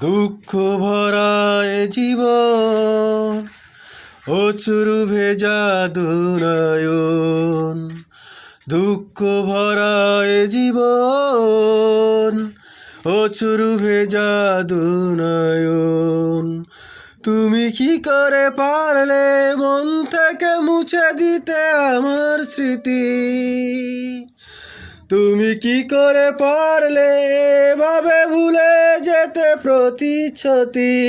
দুঃখ ভরা এ জীবন, অশ্রু ভেজা দুনয়ন। দুঃখ ভরা এ জীবন, অশ্রু ভেজা দুনয়ন। তুমি কি করে পারলে মন থেকে মুছে দিতে আমার স্মৃতি? তুমি কি করে পারলে এভাবে ভুলে যেতে প্রতিশ্রুতি?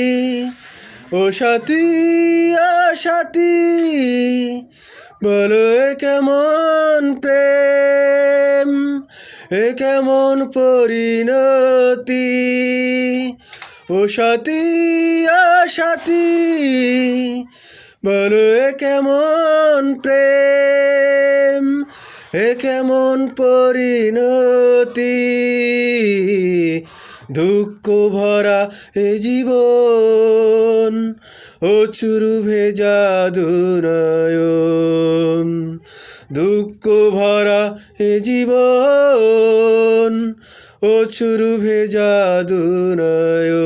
ও সাথী, ও সাথী, বলো এ কেমন প্রেম, এ কেমন পরিণতি? ও সাথী, ও সাথী, বলো এ কেমন প্রেম, এ কেমন পরিণতি? দুঃখ ভরা এ জীবন, অশ্রু ভেজা দুনয়ন। দুঃখ ভরা এ জীবন, অশ্রু ভেজা দুনয়ন।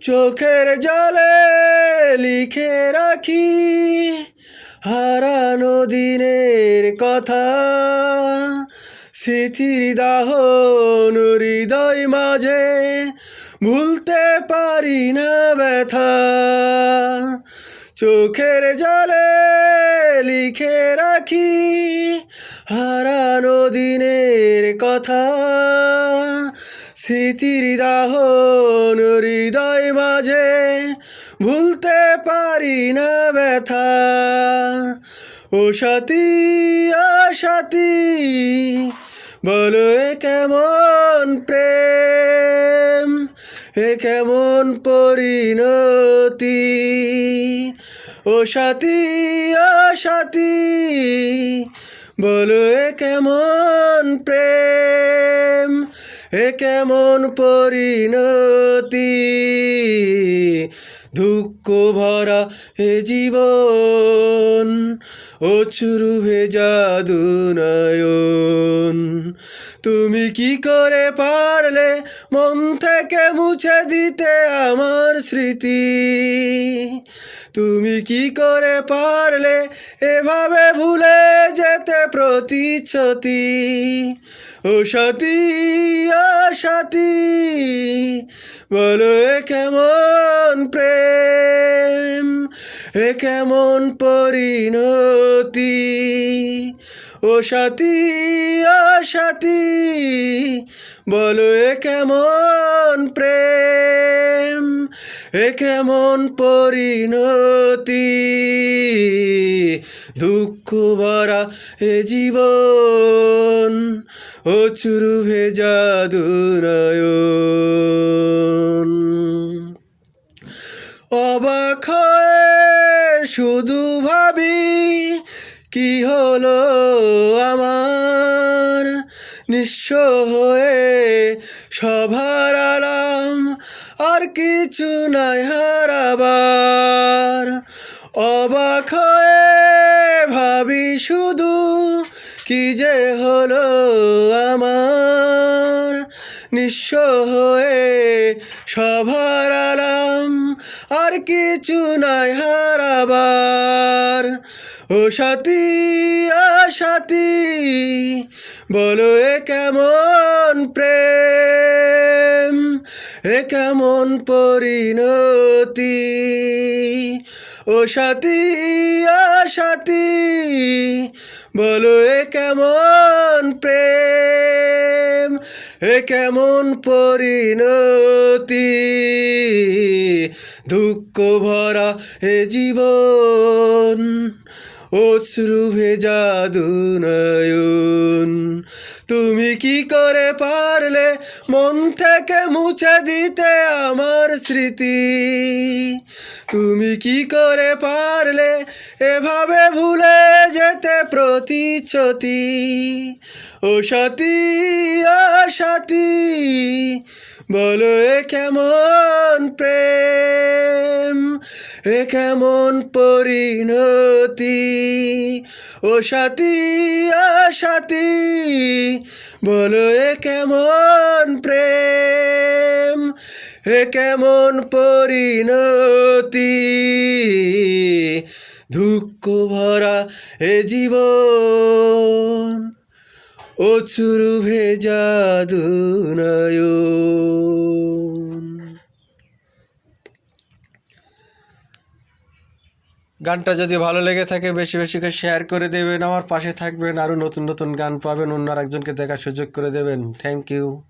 চোখের জলে লিখে রাখি হারানো দিনের কথা, স্মৃতির দাহন হৃদয় মাঝে ভুলতে পারি না ব্যথা। চোখের জলে লিখে রাখি হারানো দিনের কথা, স্মৃতির দাহন হৃদয় মাঝে ভুলতে পারি না ব্যথা। ও সাথী, ও সাথী, বলো এ কেমন প্রেম, এ কেমন পরিণতি? ও সাথী, ও সাথী, বলো এ কেমন প্রেম, এ কেমন পরিণতি? দুঃখ ভরা এ জীবন, অশ্রু ভেজা দুনয়ন। তুমি কি করে পারলে মন থেকে মুছে দিতে আমার স্মৃতি? তুমি কি করে পারলে এভাবে ভুলে যেতে প্রতিশ্রুতি? ও সাথী, ও সাথী, বলো এ কেমন প্রেম, এ কেমন পরিণতি? ও সাথী, ও সাথী, বলো এ কেমন প্রেম, এ কেমন পরিণতি? দুঃখ ভরা এ জীবন, অশ্রু ভেজা দুনয়ন। অবাক হয়ে শুধু ভাবি কি হলো আমার, নিঃস্ব হয়ে সব হারালাম, আর কিছু নাই হারাবার। অবাক হয়ে ভাবি শুধু কি যে হলো আমার, নিঃস্ব হয়ে সব হারালাম, আর কিছু নাই হারাবার। ও সাথী, ও সাথী, বলো এ কেমন প্রেম, এ কেমন পরিণতি? ও সাথী, ও সাথী, বলো এ কেমন প্রেম, এ কেমন পরিণতি? দুঃখ ভরা এ জীবন, অশ্রু ভেজা দুনয়ন। তুমি কি করে পারলে মন থেকে মুছে দিতে আমার স্মৃতি? তুমি কি করে পারলে এভাবে ভুলে যেতে প্রতিশ্রুতি? ও সাথী, ও সাথী, বলো এ কেমন প্রেম, এ কেমন পরিণতি? ও সাথী, ও সাথী, বলো এ কেমন প্রেম। হে কেমন পরিণতি, দুঃখ ভরা এ জীবন, অশ্রু ভেজা দুনয়ন। গানটা যদি ভালো লেগে থাকে বেশি বেশি করে শেয়ার করে দেবেন, আমার পাশে থাকবেন, আরও নতুন নতুন গান পাবেন, অন্য আরেকজনকে দেখার সুযোগ করে দেবেন। Thank you.